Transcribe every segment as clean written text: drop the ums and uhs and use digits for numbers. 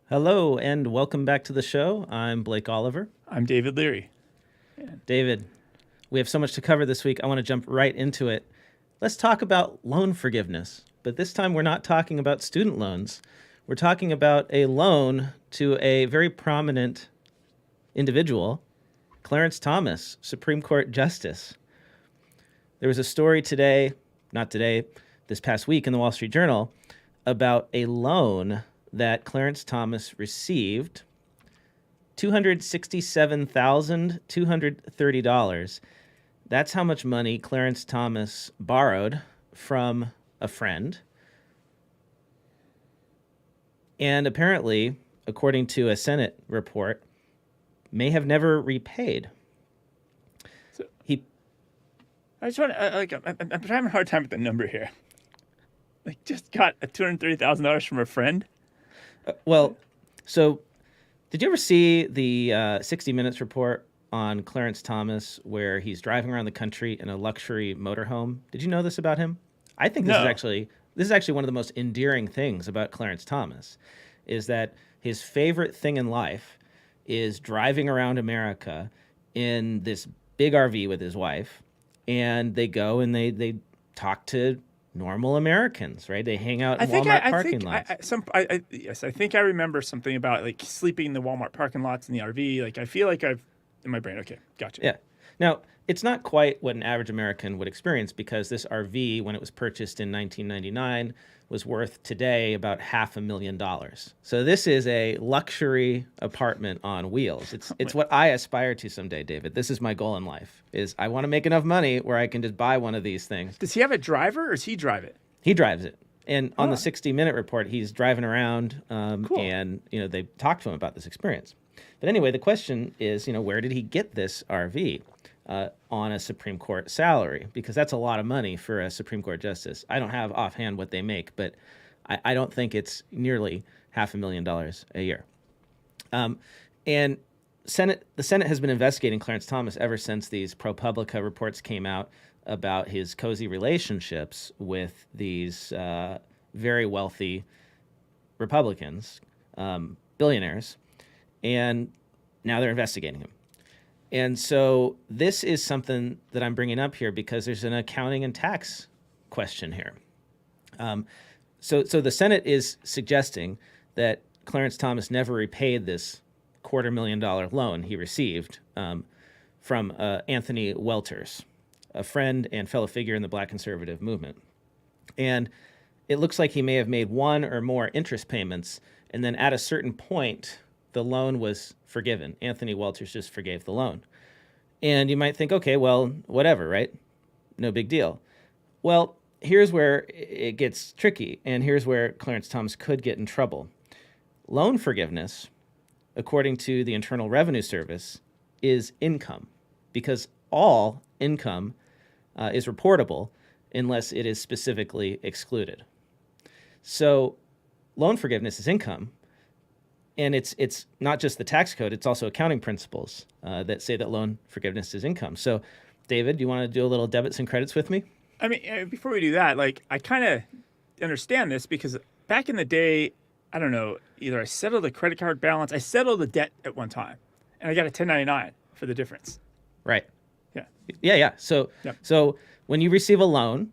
Hello, and welcome back to the show. I'm Blake Oliver. I'm David Leary. David, we have so much to cover this week. I want to jump right into it. Let's talk about loan forgiveness. But this time we're not talking about student loans. We're talking about a loan to a very prominent individual, Clarence Thomas, Supreme Court Justice. There was a story this past week in the Wall Street Journal about a loan that Clarence Thomas received, $267,230. That's how much money Clarence Thomas borrowed from a friend. And apparently, according to a Senate report, may have never repaid. I just want to, I'm having a hard time with the number here. Like, just got a $230,000 from a friend? So did you ever see the 60 Minutes report on Clarence Thomas where he's driving around the country in a luxury motorhome? Did you know this about him? I think this is actually one of the most endearing things about Clarence Thomas, is that his favorite thing in life is driving around America in this big RV with his wife, and they go and they talk to normal Americans, right? They hang out in Walmart parking lots. I think I remember something about like sleeping in the Walmart parking lots in the RV. Like, I feel like I've in my brain. Okay, gotcha. Yeah. Now, it's not quite what an average American would experience, because this RV, when it was purchased in 1999, was worth today about $500,000. So this is a luxury apartment on wheels. It's what I aspire to someday, David. This is my goal in life, is I want to make enough money where I can just buy one of these things. Does he have a driver, or does he drive it? He drives it. And on the 60 Minute report, he's driving around, Cool. and they talked to him about this experience. But anyway, the question is, where did he get this RV? On a Supreme Court salary, because that's a lot of money for a Supreme Court justice. I don't have offhand what they make, but I don't think it's nearly $500,000 a year. And the Senate has been investigating Clarence Thomas ever since these ProPublica reports came out about his cozy relationships with these very wealthy Republicans, billionaires, and now they're investigating him. And so this is something that I'm bringing up here because there's an accounting and tax question here. So the Senate is suggesting that Clarence Thomas never repaid this $250,000 loan he received from Anthony Welters, a friend and fellow figure in the Black conservative movement. And it looks like he may have made one or more interest payments, and then at a certain point, the loan was forgiven. Anthony Welters just forgave the loan. And you might think, okay, well, whatever, right? No big deal. Well, here's where it gets tricky, and here's where Clarence Thomas could get in trouble. Loan forgiveness, according to the Internal Revenue Service, is income, because all income is reportable unless it is specifically excluded. So loan forgiveness is income. And it's not just the tax code, it's also accounting principles that say that loan forgiveness is income. So, David, do you want to do a little debits and credits with me? I mean, before we do that, like, I kind of understand this because back in the day, I don't know, either I settled a credit card balance, I settled a debt at one time, and I got a 1099 for the difference. Right. Yeah. Yeah. So when you receive a loan,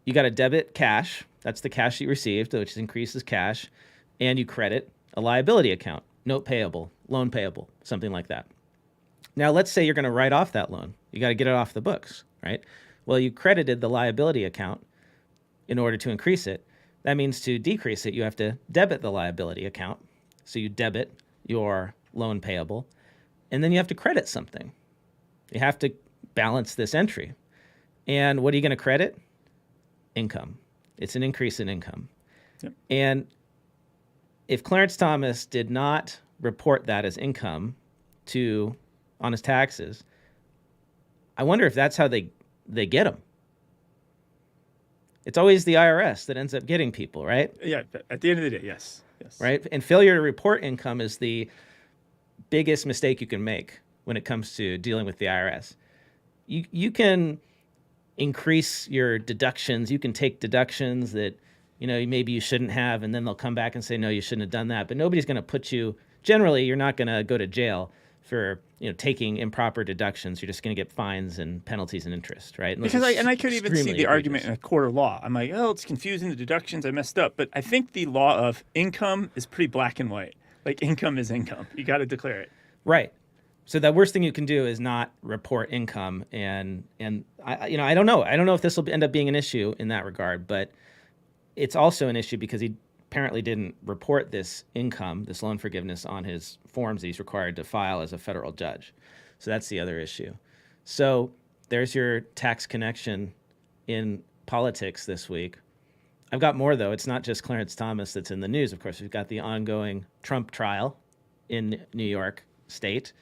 you got a debit cash. That's the cash you received, which increases cash, and you credit a liability account, note payable, loan payable, something like that. Now, let's say you're going to write off that loan. You got to get it off the books, right? Well, you credited the liability account in order to increase it. That means to decrease it, you have to debit the liability account. So you debit your loan payable, and then you have to credit something. You have to balance this entry. And what are you going to credit? Income. It's an increase in income. Yep. And if Clarence Thomas did not report that as income on his taxes, I wonder if that's how they get him. It's always the IRS that ends up getting people, right? Yeah, at the end of the day, yes. Right? And failure to report income is the biggest mistake you can make when it comes to dealing with the IRS. You can increase your deductions. You can take deductions that maybe you shouldn't have, and then they'll come back and say, no, you shouldn't have done that. But nobody's going to put you, generally, you're not going to go to jail for, taking improper deductions. You're just going to get fines and penalties and interest, right? Because I could even see the argument in a court of law. I'm like, oh, it's confusing, the deductions, I messed up. But I think the law of income is pretty black and white. Like, income is income. You got to declare it. Right. So the worst thing you can do is not report income. And I don't know. I don't know if this will end up being an issue in that regard, but it's also an issue because he apparently didn't report this income, this loan forgiveness, on his forms that he's required to file as a federal judge. So that's the other issue. So there's your tax connection in politics this week. I've got more, though. It's not just Clarence Thomas that's in the news. Of course, we've got the ongoing Trump trial in New York State.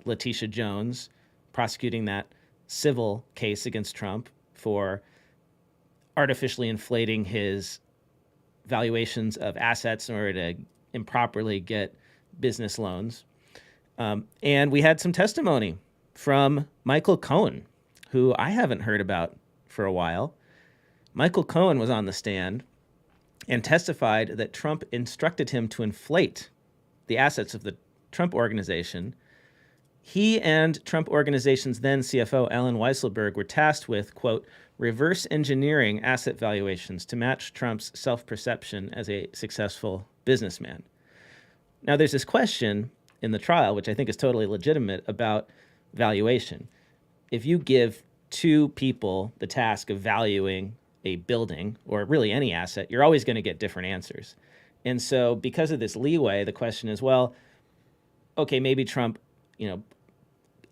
Letitia Jones prosecuting that civil case against Trump for artificially inflating his valuations of assets in order to improperly get business loans. And we had some testimony from Michael Cohen, who I haven't heard about for a while. Michael Cohen was on the stand and testified that Trump instructed him to inflate the assets of the Trump Organization. He and Trump Organization's then CFO, Alan Weisselberg, were tasked with, quote, reverse engineering asset valuations to match Trump's self-perception as a successful businessman. Now, there's this question in the trial, which I think is totally legitimate, about valuation. If you give two people the task of valuing a building, or really any asset, you're always going to get different answers. And so because of this leeway, the question is, well, okay, maybe Trump,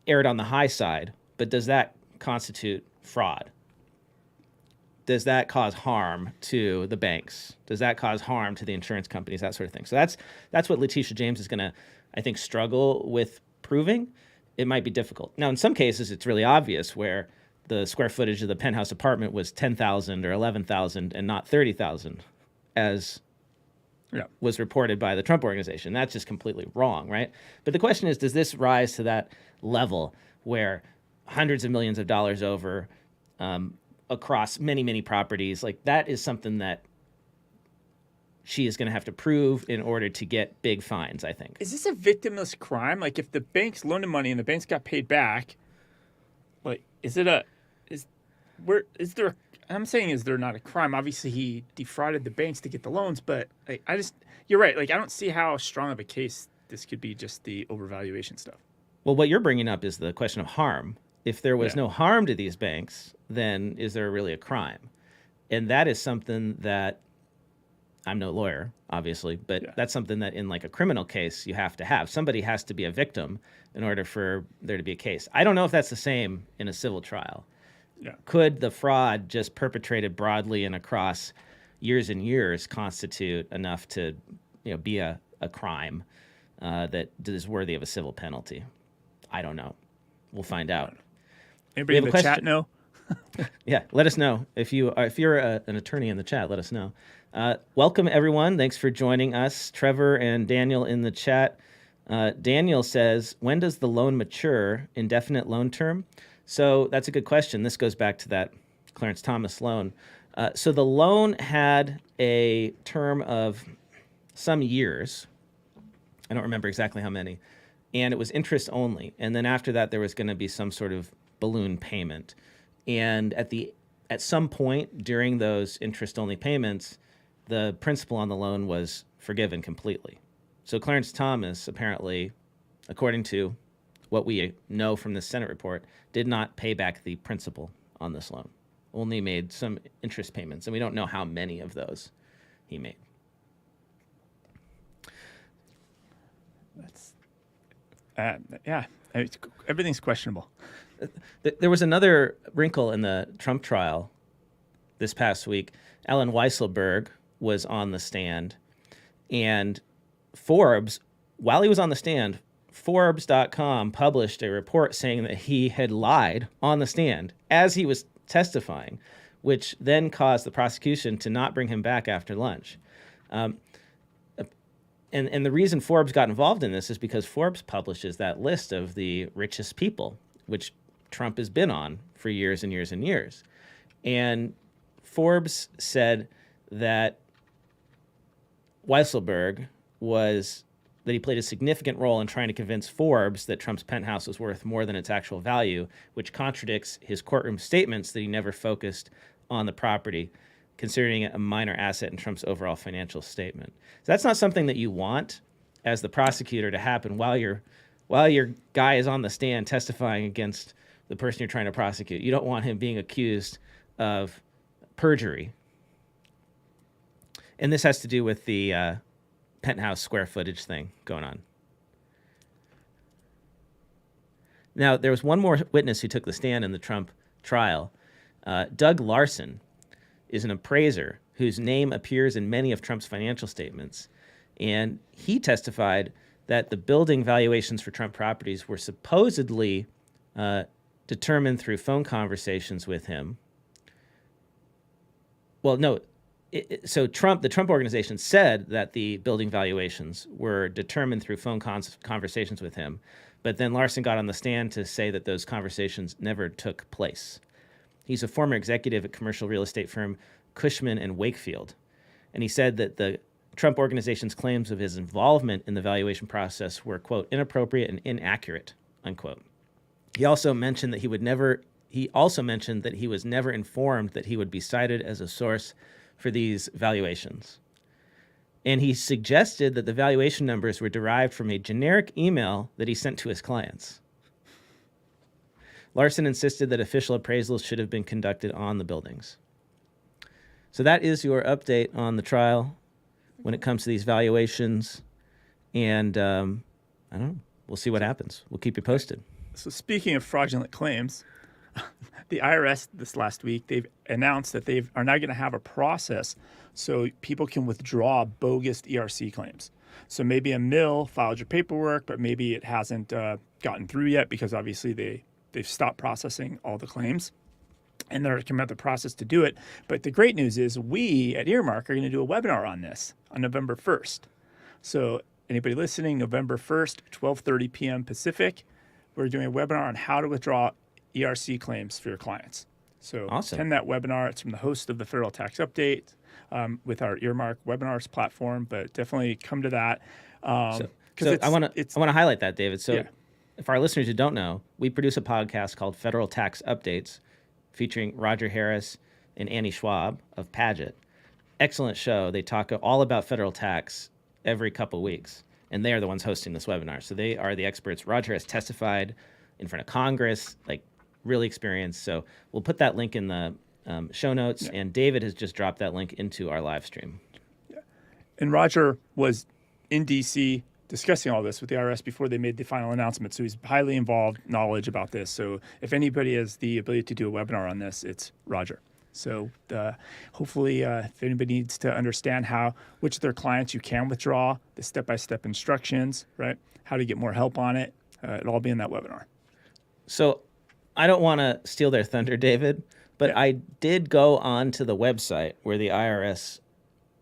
erred on the high side, but does that constitute fraud? Does that cause harm to the banks? Does that cause harm to the insurance companies? That sort of thing. So that's what Letitia James is going to, I think, struggle with proving. It might be difficult. Now, in some cases, it's really obvious where the square footage of the penthouse apartment was 10,000 or 11,000 and not 30,000, as was reported by the Trump Organization. That's just completely wrong, right? But the question is, does this rise to that level where hundreds of millions of dollars over across many, many properties, like that is something that she is going to have to prove in order to get big fines, I think. Is this a victimless crime? Like, if the banks loaned him money and the banks got paid back, like, is there not a crime? Obviously, he defrauded the banks to get the loans, but like, you're right. Like, I don't see how strong of a case this could be, just the overvaluation stuff. Well, what you're bringing up is the question of harm. If there was no harm to these banks, then is there really a crime? And that is something that, I'm no lawyer, obviously, but that's something that in like a criminal case you have to have. Somebody has to be a victim in order for there to be a case. I don't know if that's the same in a civil trial. Yeah. Could the fraud just perpetrated broadly and across years and years constitute enough to be a crime that is worthy of a civil penalty? I don't know. We'll find out. Anybody in the chat know? Yeah, let us know. If you're an attorney in the chat, let us know. Welcome, everyone. Thanks for joining us. Trevor and Daniel in the chat. Daniel says, when does the loan mature? Indefinite loan term? So that's a good question. This goes back to that Clarence Thomas loan. So the loan had a term of some years. I don't remember exactly how many. And it was interest only. And then after that, there was going to be some sort of balloon payment. And at some point during those interest-only payments, the principal on the loan was forgiven completely. So Clarence Thomas, apparently, according to what we know from the Senate report, did not pay back the principal on this loan. Only made some interest payments, and we don't know how many of those he made. Everything's questionable. There was another wrinkle in the Trump trial this past week. Alan Weisselberg was on the stand, and Forbes, while he was on the stand, Forbes.com published a report saying that he had lied on the stand as he was testifying, which then caused the prosecution to not bring him back after lunch. And the reason Forbes got involved in this is because Forbes publishes that list of the richest people, which Trump has been on for years and years and years. And Forbes said that Weisselberg that he played a significant role in trying to convince Forbes that Trump's penthouse was worth more than its actual value, which contradicts his courtroom statements that he never focused on the property, considering it a minor asset in Trump's overall financial statement. So that's not something that you want as the prosecutor to happen while your guy is on the stand testifying against the person you're trying to prosecute. You don't want him being accused of perjury. And this has to do with the penthouse square footage thing going on. Now, there was one more witness who took the stand in the Trump trial. Doug Larson is an appraiser whose name appears in many of Trump's financial statements. And he testified that the building valuations for Trump properties were supposedly determined through phone conversations with him. Well, no. So the Trump organization said that the building valuations were determined through phone conversations with him, but then Larson got on the stand to say that those conversations never took place. He's a former executive at commercial real estate firm Cushman & Wakefield, and he said that the Trump organization's claims of his involvement in the valuation process were, quote, inappropriate and inaccurate, unquote. He also mentioned that he was never informed that he would be cited as a source for these valuations. And he suggested that the valuation numbers were derived from a generic email that he sent to his clients. Larson insisted that official appraisals should have been conducted on the buildings. So that is your update on the trial when it comes to these valuations. And I don't know, we'll see what happens. We'll keep you posted. So speaking of fraudulent claims, the IRS this last week, they've announced that they are now going to have a process so people can withdraw bogus ERC claims. So maybe a mill filed your paperwork, but maybe it hasn't gotten through yet because obviously they've stopped processing all the claims. And they're coming out the process to do it. But the great news is we at Earmark are going to do a webinar on this on November 1st. So anybody listening, November 1st, 12:30 p.m. Pacific, we're doing a webinar on how to withdraw ERC claims for your clients. So awesome. Attend that webinar. It's from the host of the Federal Tax Update with our Earmark webinars platform, but definitely come to that. So I want to highlight that, David. So if our listeners who don't know, we produce a podcast called Federal Tax Updates featuring Roger Harris and Annie Schwab of Padgett. Excellent show. They talk all about federal tax every couple weeks, and they are the ones hosting this webinar. So they are the experts. Roger has testified in front of Congress, like really experienced. So we'll put that link in the show notes, and David has just dropped that link into our live stream. Yeah. And Roger was in D.C. discussing all this with the IRS before they made the final announcement. So he's highly involved knowledge about this. So if anybody has the ability to do a webinar on this, it's Roger. So hopefully if anybody needs to understand which of their clients you can withdraw, the step-by-step instructions, right? How to get more help on it, it'll all be in that webinar. So I don't want to steal their thunder, David, but I did go on to the website where the IRS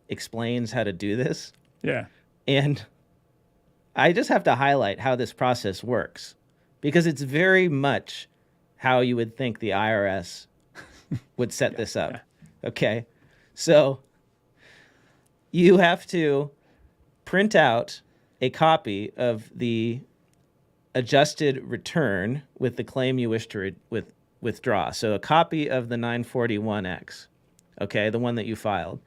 explains how to do this. Yeah. And I just have to highlight how this process works because it's very much how you would think the IRS would set this up. Yeah. Okay. So you have to print out a copy of the adjusted return with the claim you wish to withdraw. So a copy of the 941X, okay, the one that you filed.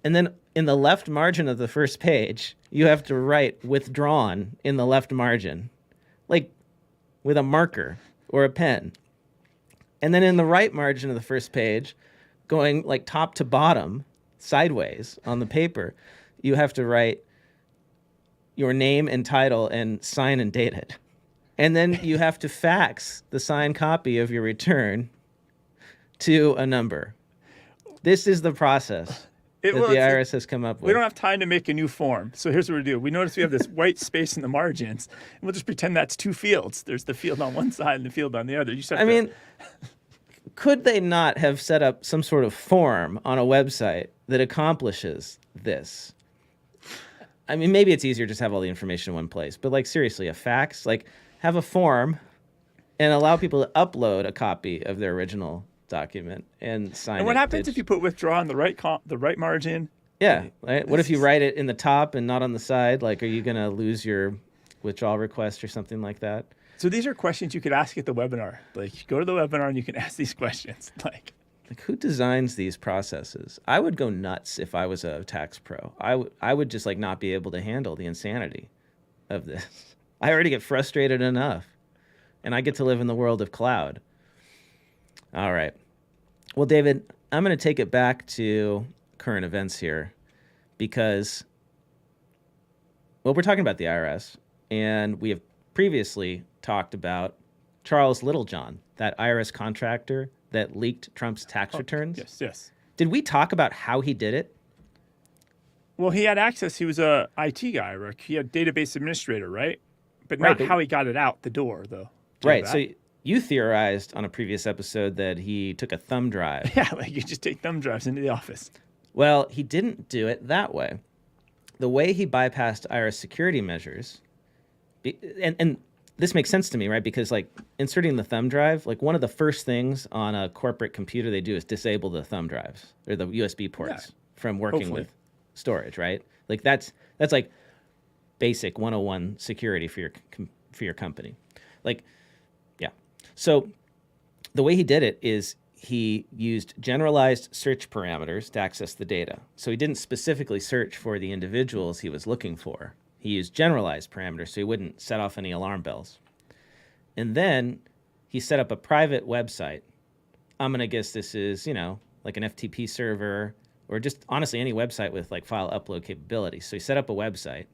And then in the left margin of the first page, you have to write withdrawn in the left margin, like with a marker or a pen. And then in the right margin of the first page, going like top to bottom, sideways on the paper, you have to write your name and title and sign and date it. And then you have to fax the signed copy of your return to a number. This is the process that the IRS has come up with. We don't have time to make a new form. So here's what we do. We notice we have this white space in the margins, and we'll just pretend that's two fields. There's the field on one side and the field on the other. You just have mean, could they not have set up some sort of form on a website that accomplishes this? I mean, maybe it's easier just to have all the information in one place. But, like, seriously, a fax? Like, have a form and allow people to upload a copy of their original document and sign it. And what happens if you put withdraw on the right margin? Yeah. Right? What if you write it in the top and not on the side? Like, are you going to lose your withdrawal request or something like that? So these are questions you could ask at the webinar. Like, go to the webinar and you can ask these questions. Like who designs these processes? I would go nuts if I was a tax pro. I would just like not be able to handle the insanity of this. I already get frustrated enough, and I get to live in the world of cloud. All right. Well, David, I'm going to take it back to current events here because, well, we're talking about the IRS, and we have previously talked about Charles Littlejohn, that IRS contractor that leaked Trump's tax returns. Yes. Did we talk about how he did it? Well, he had access. He was a IT guy, Rick. He had database administrator, right? But not how he got it out the door, though. Right. So you theorized on a previous episode that he took a thumb drive. Yeah, like you just take thumb drives into the office. Well, he didn't do it that way. The way he bypassed IRS security measures, and this makes sense to me, right? Because like inserting the thumb drive, like one of the first things on a corporate computer they do is disable the thumb drives or the USB ports from working with storage, right? Like that's like basic 101 security for your company. Like, yeah. So the way he did it is he used generalized search parameters to access the data. So he didn't specifically search for the individuals he was looking for. He used generalized parameters so he wouldn't set off any alarm bells. And then he set up a private website. I'm going to guess this is, like an FTP server or just honestly any website with like file upload capability. So he set up a website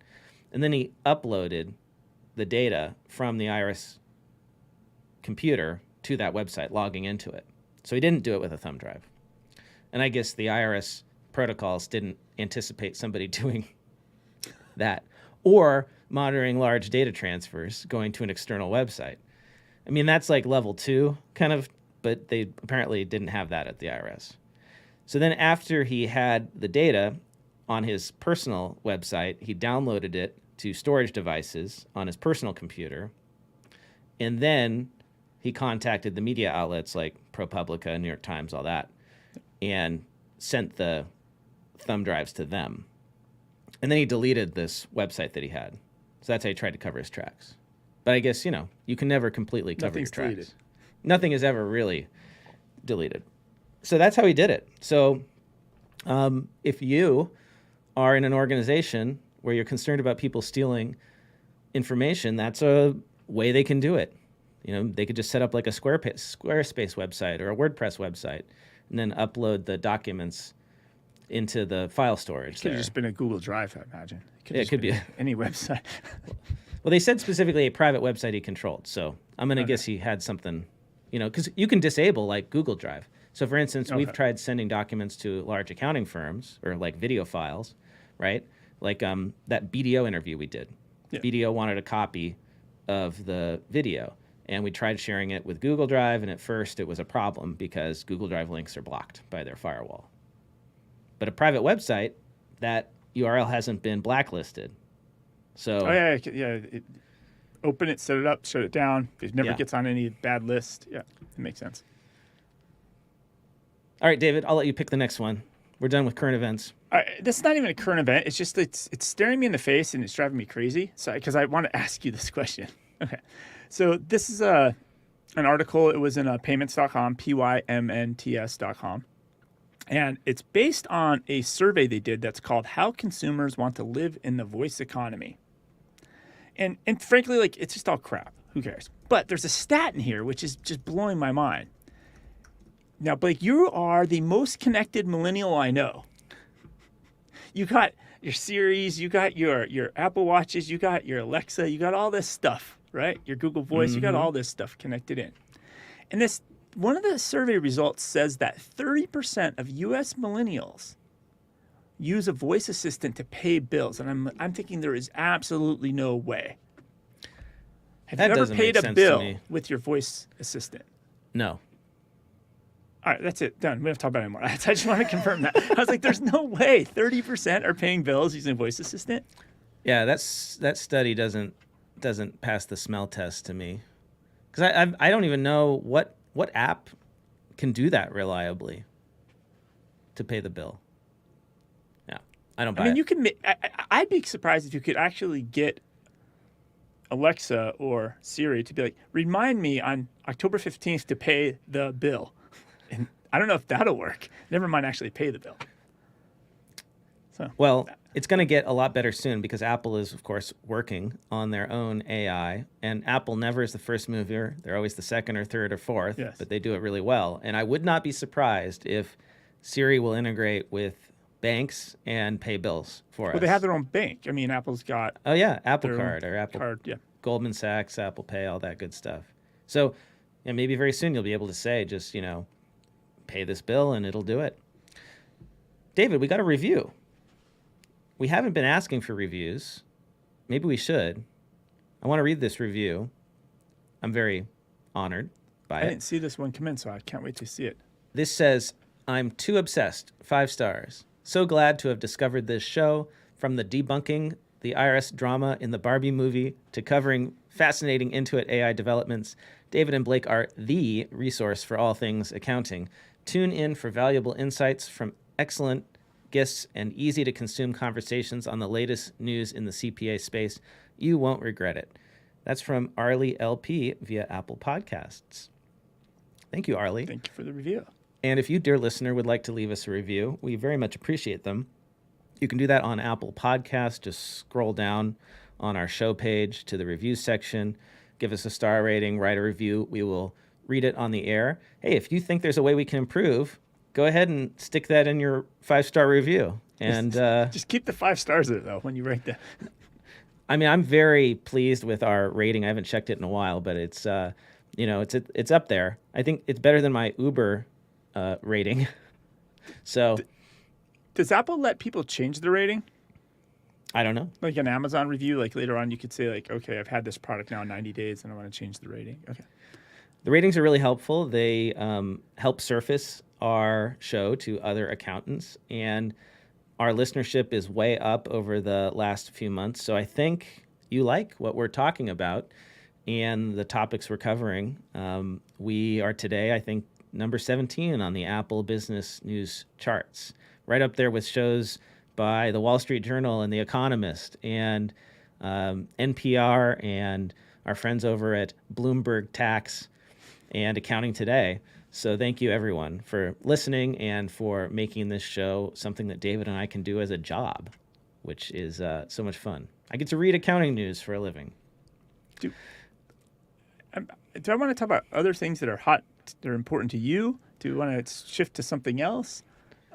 and then he uploaded the data from the IRS computer to that website, logging into it. So he didn't do it with a thumb drive. And I guess the IRS protocols didn't anticipate somebody doing that or monitoring large data transfers going to an external website. I mean, that's like level 2 kind of, but they apparently didn't have that at the IRS. So then after he had the data on his personal website, he downloaded it to storage devices on his personal computer. And then he contacted the media outlets like ProPublica, New York Times, all that, and sent the thumb drives to them. And then he deleted this website that he had. So that's how he tried to cover his tracks. But I guess, you can never completely cover your tracks. Deleted. Nothing is ever really deleted. So that's how he did it. So if you are in an organization where you're concerned about people stealing information, that's a way they can do it. They could just set up like a Squarespace website or a WordPress website and then upload the documents into the file storage. It could have just been a Google Drive, I imagine. It could be any website. Well, they said specifically a private website he controlled. So I'm going to guess he had something, because you can disable like Google Drive. So for instance, we've tried sending documents to large accounting firms or like video files, right? Like that BDO interview we did. Yeah. BDO wanted a copy of the video. And we tried sharing it with Google Drive, and at first it was a problem because Google Drive links are blocked by their firewall. But a private website, that URL hasn't been blacklisted. So open it, set it up, shut it down. It never gets on any bad list. Yeah, it makes sense. All right, David, I'll let you pick the next one. We're done with current events. That's not even a current event. It's just it's staring me in the face and it's driving me crazy. So because I want to ask you this question. Okay. So this is an article. It was in payments.com, PYMNTS.com. And it's based on a survey they did that's called How Consumers Want to Live in the Voice Economy. And frankly, like, it's just all crap. Who cares? But there's a stat in here which is just blowing my mind. Now, Blake, you are the most connected millennial I know. You got your Siris, you got your Apple Watches, you got your Alexa, you got all this stuff, right? Your Google Voice, you got all this stuff connected in. And one of the survey results says that 30% of U.S. millennials use a voice assistant to pay bills. And I'm thinking there is absolutely no way. Have you ever paid a bill with your voice assistant? No. All right, that's it. Done. We don't have to talk about it anymore. I just want to confirm that. I was like, there's no way 30% are paying bills using a voice assistant. Yeah, that study doesn't pass the smell test to me. Because I don't even know what app can do that reliably to pay the bill. Yeah, I don't buy I mean, it. you can. I'd be surprised if you could actually get Alexa or Siri to be like, remind me on October 15th to pay the bill. And I don't know if that'll work. Never mind actually pay the bill. So Well, it's going to get a lot better soon because Apple is, of course, working on their own AI. And Apple never is the first mover. They're always the second or third or fourth, Yes. but they do it really well. And I would not be surprised if Siri will integrate with banks and pay bills for us. well, they have their own bank. I mean, Apple's got Oh, yeah, Apple their own Card or Apple card. Yeah. Goldman Sachs, Apple Pay, all that good stuff. So yeah, maybe very soon you'll be able to say, just, pay this bill and it'll do it. David, we got a review. We haven't been asking for reviews. Maybe we should. I want to read this review. I'm very honored by I it. didn't see this one come in, so I can't wait to see it. This says, I'm too obsessed, 5 stars. So glad to have discovered this show, from the debunking the IRS drama in the Barbie movie to covering fascinating Intuit AI developments. David and Blake are the resource for all things accounting. Tune in for valuable insights from excellent guests and easy to consume conversations on the latest news in the CPA space. You won't regret it. That's from Arlie LP via Apple Podcasts. Thank you, Arlie. Thank you for the review. And if you, dear listener, would like to leave us a review, we very much appreciate them. You can do that on Apple Podcasts. Just scroll down on our show page to the review section. Give us a star rating, write a review. We will read it on the air. Hey, if you think there's a way we can improve, go ahead and stick that in your 5-star review. And Just keep the 5 stars there, though, when you rate that. I mean, I'm very pleased with our rating. I haven't checked it in a while, but it's it's up there. I think it's better than my Uber rating. So Does Apple let people change the rating? I don't know. Like an Amazon review, like later on you could say, like, okay, I've had this product now 90 days and I want to change the rating. Okay. The ratings are really helpful. They help surface our show to other accountants, and our listenership is way up over the last few months. So I think you like what we're talking about and the topics we're covering. We are today, I think, number 17 on the Apple Business News charts, right up there with shows by the Wall Street Journal and The Economist and NPR and our friends over at Bloomberg Tax and Accounting Today. So thank you, everyone, for listening and for making this show something that David and I can do as a job, which is so much fun. I get to read accounting news for a living. Do I want to talk about other things that are hot, that are important to you? Do you want to shift to something else?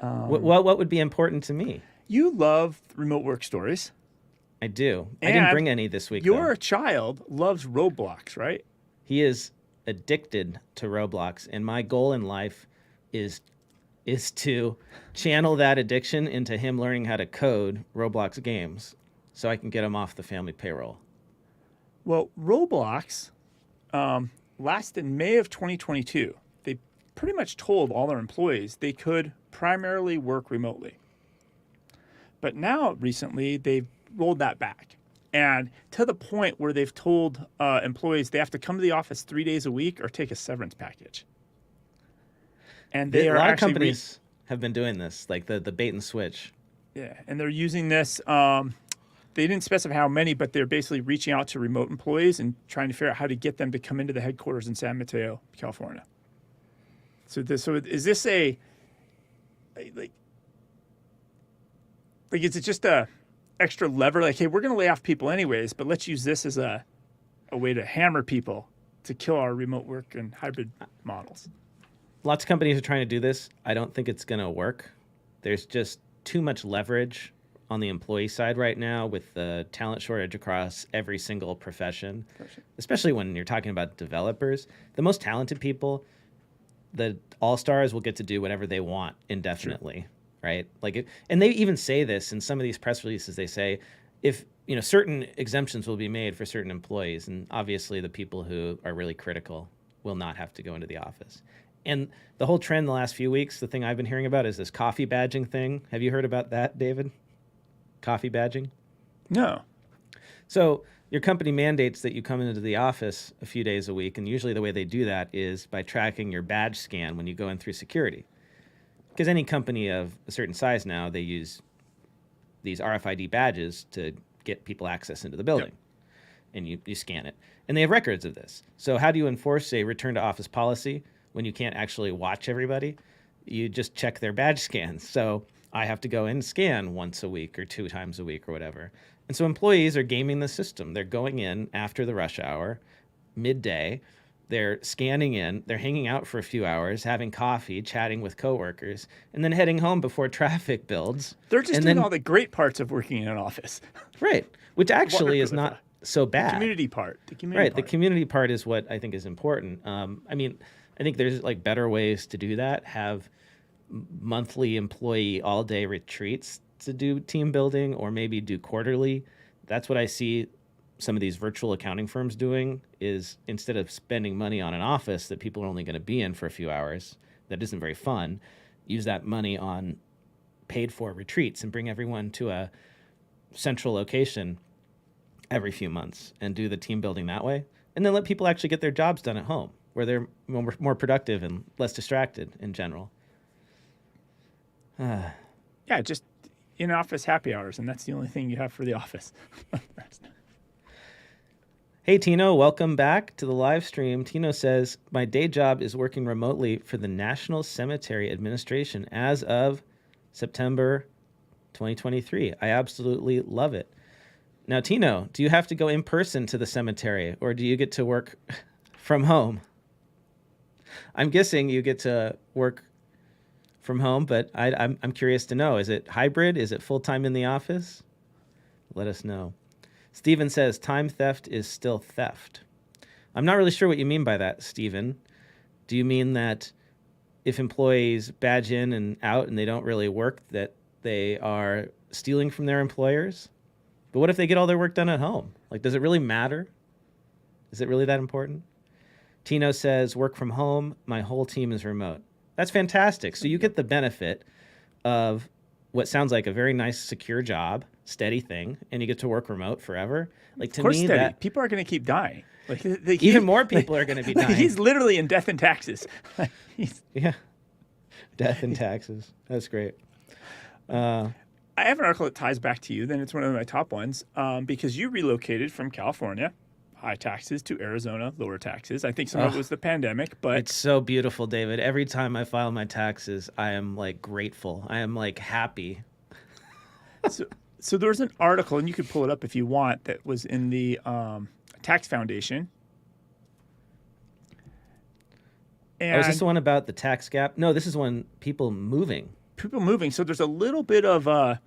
What would be important to me? You love remote work stories. I do. I didn't And bring any this week, Your though. child loves Roblox, right? He is addicted to Roblox, and my goal in life is to channel that addiction into him learning how to code Roblox games so I can get him off the family payroll. Well, Roblox, last in May of 2022, they pretty much told all their employees they could primarily work remotely. But now, recently, they've rolled that back. And to the point where they've told employees they have to come to the office 3 days a week or take a severance package. And they A are lot of actually companies have been doing this, like the bait and switch. yeah, and they're using this. They didn't specify how many, but they're basically reaching out to remote employees and trying to figure out how to get them to come into the headquarters in San Mateo, California. So is this like is it just a extra lever? Like, hey, we're going to lay off people anyways, but let's use this as a way to hammer people to kill our remote work and hybrid models. Lots of companies are trying to do this. I don't think it's going to work. There's just too much leverage on the employee side right now with the talent shortage across every single profession, especially when you're talking about developers. The most talented people, the all-stars, will get to do whatever they want indefinitely, right? And they even say this in some of these press releases. They say, if certain exemptions will be made for certain employees, and obviously the people who are really critical will not have to go into the office. And the whole trend the last few weeks, the thing I've been hearing about is this coffee badging thing. Have you heard about that, David? Coffee badging? No. So your company mandates that you come into the office a few days a week, and usually the way they do that is by tracking your badge scan when you go in through security. Because any company of a certain size now, they use these RFID badges to get people access into the building. Yep. And you scan it. And they have records of this. So how do you enforce a return to office policy when you can't actually watch everybody? You just check their badge scans. So I have to go in and scan once a week or 2 times a week or whatever. And so employees are gaming the system. They're going in after the rush hour, midday. They're scanning in. They're hanging out for a few hours, having coffee, chatting with coworkers, and then heading home before traffic builds. They're just doing all the great parts of working in an office. Right, which actually is not so bad. The community part. The community part is what I think is important. I mean, I think there's like better ways to do that. Have monthly employee all-day retreats to do team building, or maybe do quarterly. That's what I see some of these virtual accounting firms doing, is instead of spending money on an office that people are only going to be in for a few hours, that isn't very fun, use that money on paid-for retreats and bring everyone to a central location every few months and do the team building that way. And then let people actually get their jobs done at home, where they're more productive and less distracted in general. Yeah, just in-office happy hours, and that's the only thing you have for the office. Hey, Tino, welcome back to the live stream. Tino says, my day job is working remotely for the National Cemetery Administration as of September 2023. I absolutely love it. Now, Tino, do you have to go in person to the cemetery, or do you get to work from home? I'm guessing you get to work from home, but I'm curious to know, is it hybrid? Is it full-time in the office? Let us know. Steven says, time theft is still theft. I'm not really sure what you mean by that, Steven. Do you mean that if employees badge in and out and they don't really work, that they are stealing from their employers? But what if they get all their work done at home? Like, does it really matter? Is it really that important? Tino says, work from home. My whole team is remote. That's fantastic. So you get the benefit of what sounds like a very nice, secure job, steady thing, and you get to work remote forever. Like, to me, that people are going to keep dying. Like, even more people are going to be dying. He's literally in death and taxes. Yeah, death and taxes. That's great. I have an article that ties back to you. Then it's one of my top ones because you relocated from California, high taxes, to Arizona, lower taxes. I think some of it was the pandemic, but it's so beautiful, David. Every time I file my taxes, I am like grateful. I am like happy. So there was an article, and you could pull it up if you want, that was in the Tax Foundation. And is this the one about the tax gap? No, this is one people moving. People moving. So there's a little bit of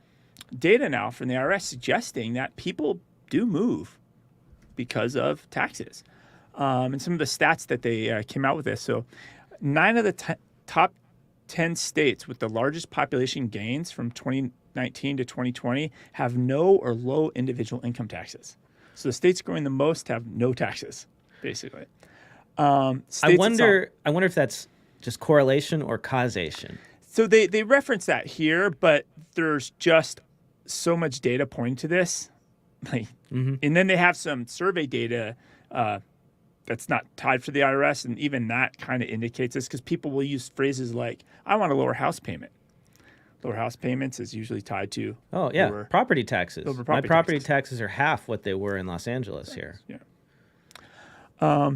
data now from the IRS suggesting that people do move because of taxes. And some of the stats that they came out with this. So 9 of the top 10 states with the largest population gains from 2019 to 2020 have no or low individual income taxes. So the states growing the most have no taxes, basically. I wonder if that's just correlation or causation. So they reference that here, but there's just so much data pointing to this. And then they have some survey data that's not tied for the IRS, and even that kind of indicates this because people will use phrases like, I want a lower house payment. Lower house payments is usually tied to property taxes. My property taxes are half what they were in Los Angeles here. Yeah.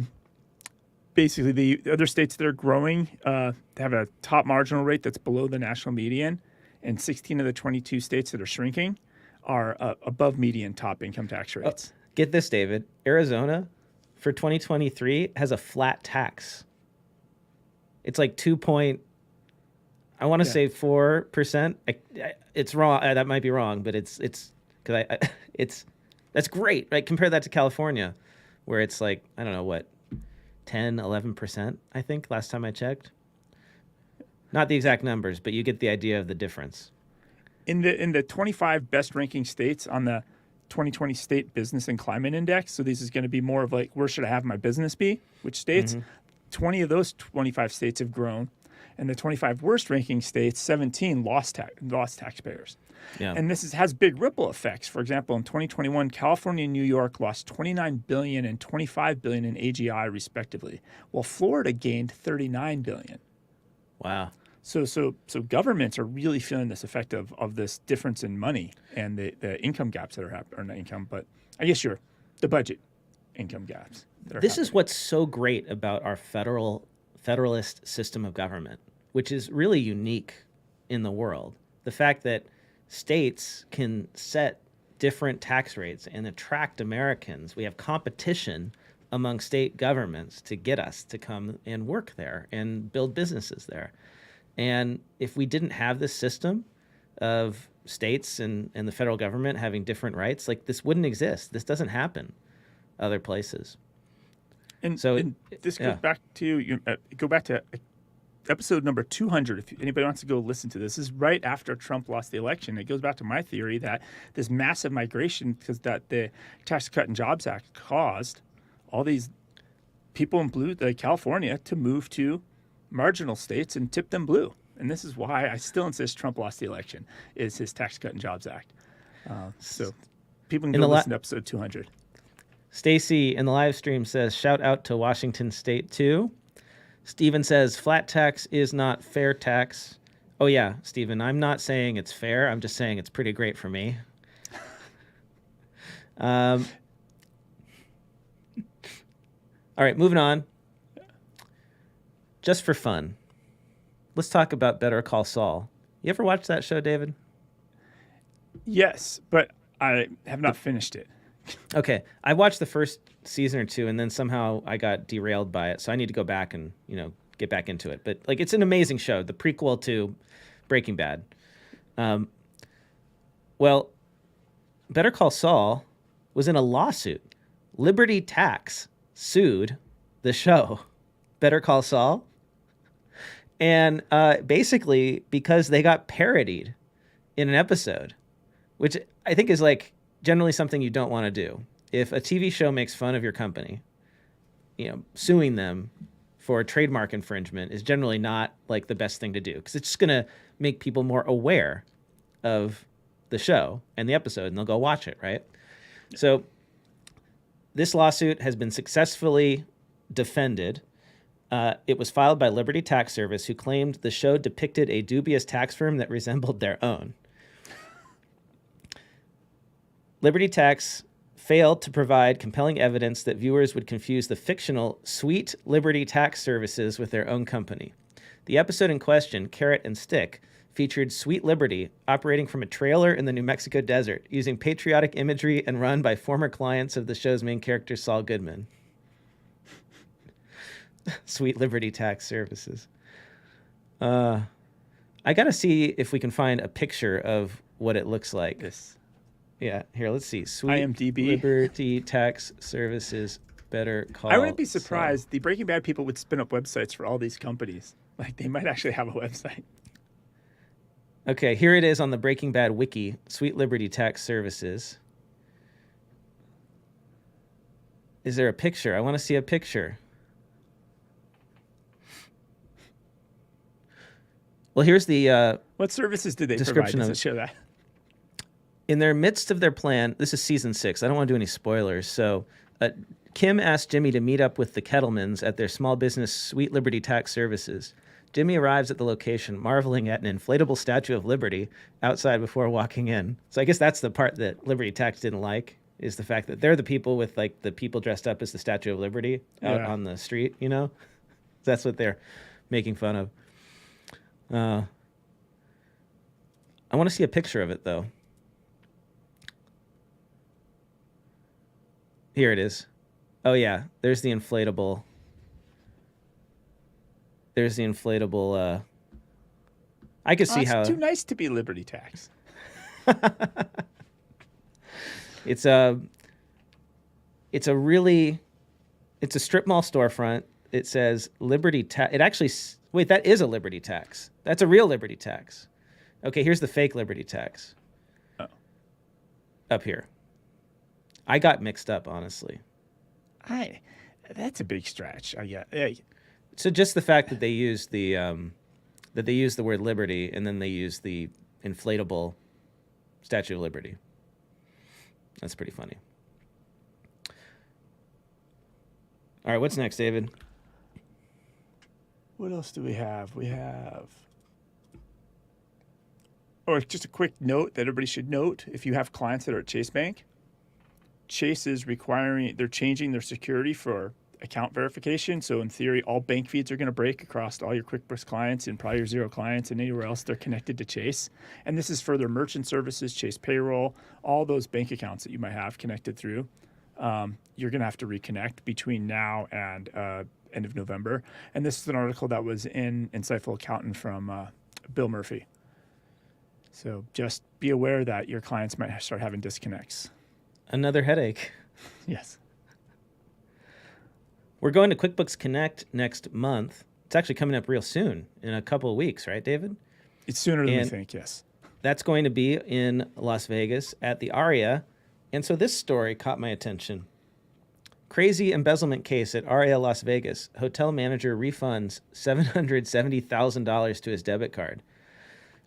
Basically, the other states that are growing have a top marginal rate that's below the national median, and 16 of the 22 states that are shrinking are above median top income tax rates. Get this, David. Arizona, for 2023, has a flat tax. It's like 2.4%. It's wrong. That might be wrong, but it's because that's great, right? Compare that to California, where it's like, I don't know what, 10, 11%, I think, last time I checked. Not the exact numbers, but you get the idea of the difference. In the 25 best ranking states on the 2020 State Business and Climate Index, so this is going to be more of like, where should I have my business be? Which states? 20 of those 25 states have grown. And the 25 worst ranking states, 17 lost taxpayers. Yeah. And this has big ripple effects. For example, in 2021, California and New York lost $29 billion and $25 billion in AGI, respectively, while Florida gained $39 billion. Wow. So governments are really feeling this effect of this difference in money and the income gaps that are happening, or not income, but I guess the budget income gaps. This is what's so great about our federalist system of government, which is really unique in the world. The fact that states can set different tax rates and attract Americans. We have competition among state governments to get us to come and work there and build businesses there. And if we didn't have this system of states and the federal government having different rights, like this wouldn't exist. This doesn't happen other places. And so this goes back to episode number 200. If anybody wants to go listen to this, this is right after Trump lost the election. It goes back to my theory that this massive migration, because that the Tax Cut and Jobs Act caused all these people in blue, California, to move to marginal states and tip them blue. And this is why I still insist Trump lost the election, is his Tax Cut and Jobs Act. So people can go listen to episode 200. Stacy in the live stream says, shout out to Washington State too. Stephen says, flat tax is not fair tax. Oh yeah, Stephen, I'm not saying it's fair. I'm just saying it's pretty great for me. All right, moving on. Just for fun, let's talk about Better Call Saul. You ever watch that show, David? Yes, but I have not finished it. Okay, I watched the first season or two, and then somehow I got derailed by it, so I need to go back and get back into it. But it's an amazing show, the prequel to Breaking Bad. Well, Better Call Saul was in a lawsuit. Liberty Tax sued the show, Better Call Saul, and basically because they got parodied in an episode, which I think is generally something you don't want to do. If a TV show makes fun of your company, suing them for trademark infringement is generally not the best thing to do, because it's just going to make people more aware of the show and the episode, and they'll go watch it, right? So this lawsuit has been successfully defended. It was filed by Liberty Tax Service, who claimed the show depicted a dubious tax firm that resembled their own. Liberty Tax failed to provide compelling evidence that viewers would confuse the fictional Sweet Liberty Tax Services with their own company. The episode in question, Carrot and Stick, featured Sweet Liberty operating from a trailer in the New Mexico desert, using patriotic imagery and run by former clients of the show's main character, Saul Goodman. Sweet Liberty Tax Services. I got to see if we can find a picture of what it looks like. Yes. Yeah, here, let's see. Sweet IMDb. Liberty Tax Services, Better Call I wouldn't be surprised. Saul. The Breaking Bad people would spin up websites for all these companies. They might actually have a website. Okay, here it is on the Breaking Bad wiki, Sweet Liberty Tax Services. Is there a picture? I want to see a picture. Well, here's the what services do they description provide? of Does it show that? In their midst of their plan, this is season 6. I don't want to do any spoilers. So Kim asked Jimmy to meet up with the Kettlemans at their small business Sweet Liberty Tax Services. Jimmy arrives at the location, marveling at an inflatable Statue of Liberty outside before walking in. So I guess that's the part that Liberty Tax didn't like, is the fact that they're the people with the people dressed up as the Statue of Liberty out on the street, That's what they're making fun of. I want to see a picture of it, though. Here it is. Oh, yeah. There's the inflatable. I could see how. It's too nice to be Liberty Tax. It's a strip mall storefront. It says Liberty Tax. It actually, wait, that is a Liberty Tax. That's a real Liberty Tax. Okay, here's the fake Liberty Tax. Oh. Up here. I got mixed up, honestly. That's a big stretch. Yeah. So just the fact that they used the that they use the word liberty and then they use the inflatable Statue of Liberty. That's pretty funny. All right, what's next, David? What else do we have? Or just a quick note that everybody should note, if you have clients that are at Chase Bank, Chase is they're changing their security for account verification. So in theory, all bank feeds are going to break across all your QuickBooks clients and probably your Xero clients and anywhere else they're connected to Chase. And this is for their merchant services, Chase Payroll, all those bank accounts that you might have connected through. You're going to have to reconnect between now and end of November. And this is an article that was in Insightful Accountant from Bill Murphy. So just be aware that your clients might start having disconnects. Another headache. Yes. We're going to QuickBooks Connect next month. It's actually coming up real soon, in a couple of weeks, right, David? It's sooner than we think, yes. That's going to be in Las Vegas at the Aria. And so this story caught my attention. Crazy embezzlement case at Aria Las Vegas. Hotel manager refunds $770,000 to his debit card.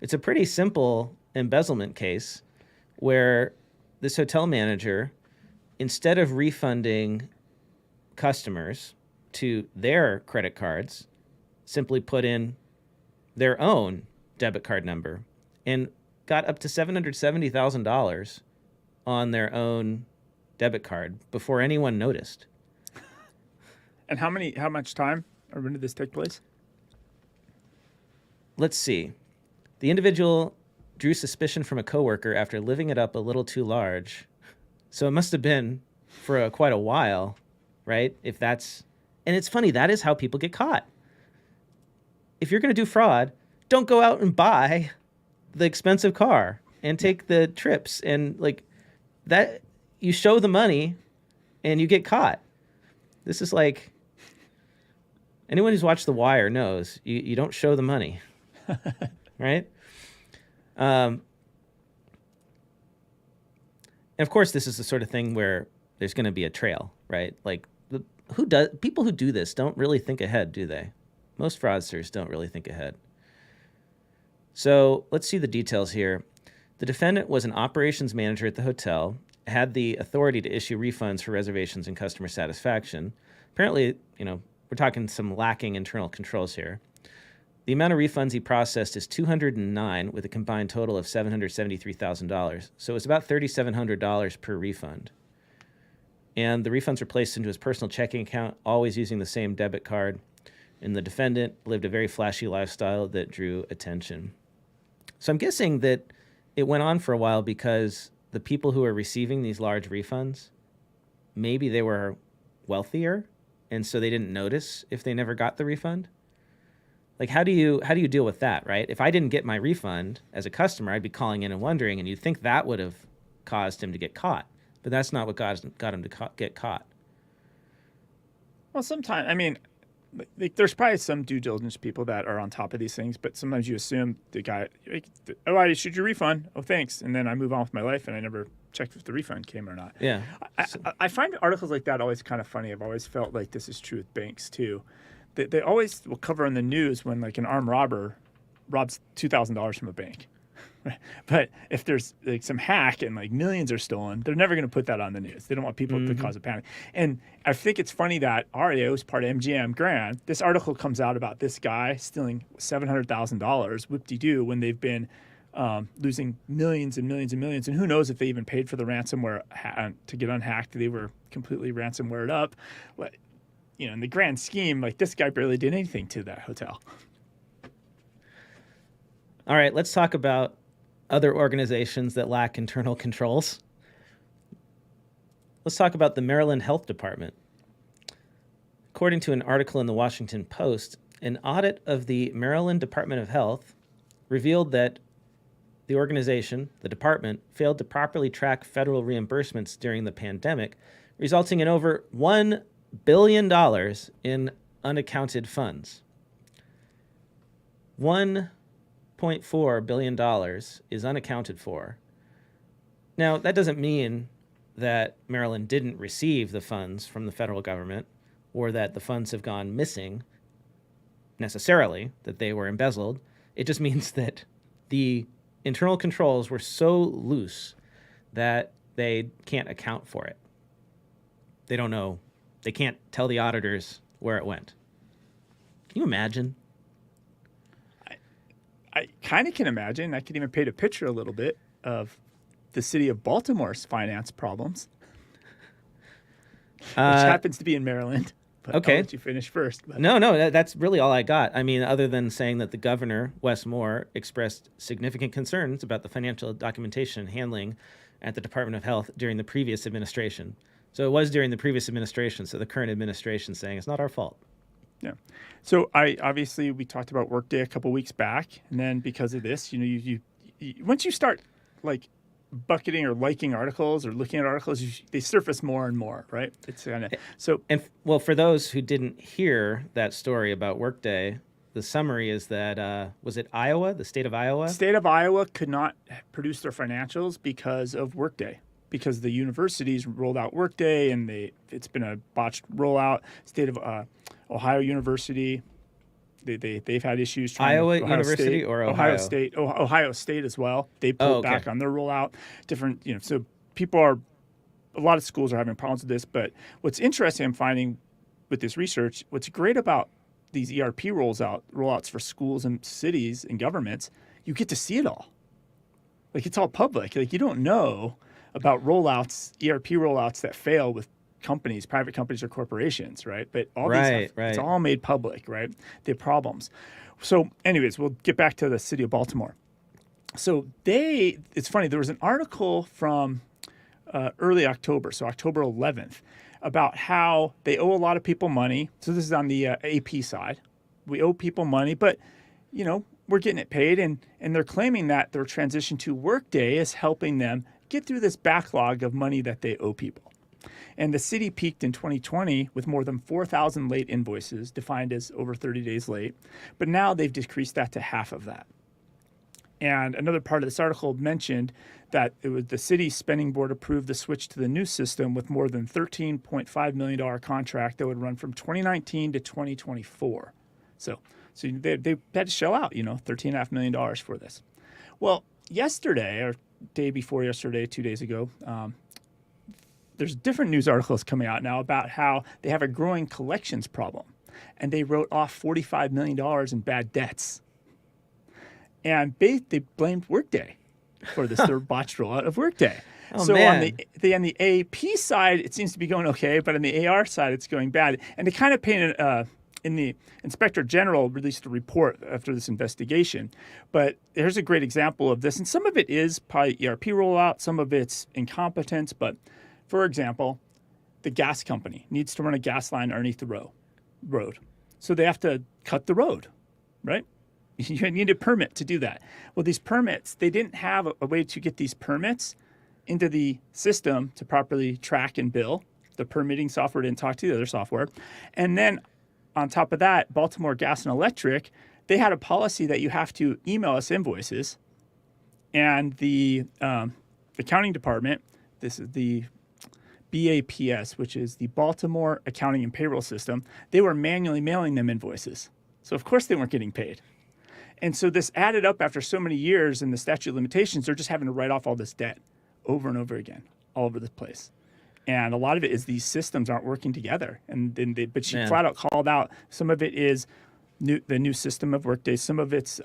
It's a pretty simple embezzlement case where this hotel manager, instead of refunding customers to their credit cards, simply put in their own debit card number and got up to $770,000 on their own debit card before anyone noticed. And how much time or when did this take place? Let's see. The individual drew suspicion from a coworker after living it up a little too large. So it must have been for quite a while, right? And it's funny, that is how people get caught. If you're going to do fraud, don't go out and buy the expensive car and take the trips and like that. You show the money and you get caught. This is like, anyone who's watched The Wire knows you don't show the money, right? And of course, this is the sort of thing where there's going to be a trail, right? Like, people who do this don't really think ahead, do they? Most fraudsters don't really think ahead. So let's see the details here. The defendant was an operations manager at the hotel, had the authority to issue refunds for reservations and customer satisfaction. Apparently, we're talking some lacking internal controls here. The amount of refunds he processed is 209 with a combined total of $773,000. So it was about $3,700 per refund. And the refunds were placed into his personal checking account, always using the same debit card. And the defendant lived a very flashy lifestyle that drew attention. So I'm guessing that it went on for a while because the people who are receiving these large refunds, maybe they were wealthier, and so they didn't notice if they never got the refund. Like, how do you deal with that, right? If I didn't get my refund as a customer, I'd be calling in and wondering, and you'd think that would have caused him to get caught. But that's not what got him to get caught. Well, sometimes, there's probably some due diligence people that are on top of these things, but sometimes you assume the guy, oh, I issued your refund. Oh, thanks. And then I move on with my life and I never checked if the refund came or not. Yeah. I find articles like that always kind of funny. I've always felt like this is true with banks too. They always will cover in the news when like an armed robber robs $2,000 from a bank. But if there's like some hack and like millions are stolen, they're never going to put that on the news. They don't want people to cause a panic. And I think it's funny that Aria is part of MGM Grand. This article comes out about this guy stealing $700,000, whoop-de-doo, when they've been losing millions and millions and millions. And who knows if they even paid for the ransomware to get unhacked. They were completely ransomwared up. But, in the grand scheme, like this guy barely did anything to that hotel. All right, let's talk about other organizations that lack internal controls. Let's talk about the Maryland Health Department. According to an article in the Washington Post, an audit of the Maryland Department of Health revealed that the organization, the department, failed to properly track federal reimbursements during the pandemic, resulting in over $1 billion in unaccounted funds. $1.4 billion is unaccounted for. Now, that doesn't mean that Maryland didn't receive the funds from the federal government or that the funds have gone missing necessarily, that they were embezzled. It just means that the internal controls were so loose that they can't account for it. They don't know. They can't tell the auditors where it went. Can you imagine? I kind of can imagine. I can even paint a picture a little bit of the city of Baltimore's finance problems, which happens to be in Maryland. But Okay. I'll let you finish first. But. No, that's really all I got. I mean, other than saying that the governor, Wes Moore, expressed significant concerns about the financial documentation handling at the Department of Health during the previous administration. So it was during the previous administration. So the current administration saying it's not our fault. Yeah. So we talked about Workday a couple weeks back, and then because of this, you once you start like bucketing or liking articles or looking at articles, they surface more and more, right? It's kind of so. And well, for those who didn't hear that story about Workday, the summary is that was it Iowa, the state of Iowa? State of Iowa could not produce their financials because of Workday. Because the universities rolled out Workday and it's been a botched rollout. State of Ohio University, they've had issues. Iowa Ohio University State, or Ohio? Ohio State as well. They pulled back on their rollout. Different, so a lot of schools are having problems with this. But what's interesting, I'm finding with this research, what's great about these ERP rollouts for schools and cities and governments, you get to see it all. Like it's all public. Like you don't know about rollouts, ERP rollouts that fail with companies, private companies or corporations, right? But all these, it's all made public, right? The problems. So anyways, we'll get back to the city of Baltimore. So it's funny, there was an article from early October, so October 11th, about how they owe a lot of people money. So this is on the AP side. We owe people money, but, we're getting it paid. And they're claiming that their transition to Workday is helping them get through this backlog of money that they owe people. And the city peaked in 2020 with more than 4,000 late invoices, defined as over 30 days late. But now they've decreased that to half of that. And another part of this article mentioned that it was the city spending board approved the switch to the new system with more than $13.5 million contract that would run from 2019 to 2024. So they had to shell out, $13.5 million for this. Well, yesterday, or day before yesterday, 2 days ago, there's different news articles coming out now about how they have a growing collections problem. And they wrote off $45 million in bad debts. And they blamed Workday for this third botched rollout of Workday. So man. on the AP side, it seems to be going okay, but on the AR side, it's going bad. And they kind of painted, in the Inspector General released a report after this investigation. But here's a great example of this. And some of it is probably ERP rollout, some of it's incompetence. But for example, the gas company needs to run a gas line underneath the road. So they have to cut the road, right? You need a permit to do that. Well, these permits, they didn't have a way to get these permits into the system to properly track and bill. The permitting software didn't talk to the other software. And then on top of that, Baltimore Gas and Electric, they had a policy that you have to email us invoices. And the accounting department, this is the BAPS, which is the Baltimore Accounting and Payroll System, they were manually mailing them invoices. So of course they weren't getting paid. And so this added up after so many years, and the statute of limitations, they're just having to write off all this debt over and over again, all over the place. And a lot of it is these systems aren't working together. But she flat out called out some of it is the new system of Workday. Some of it's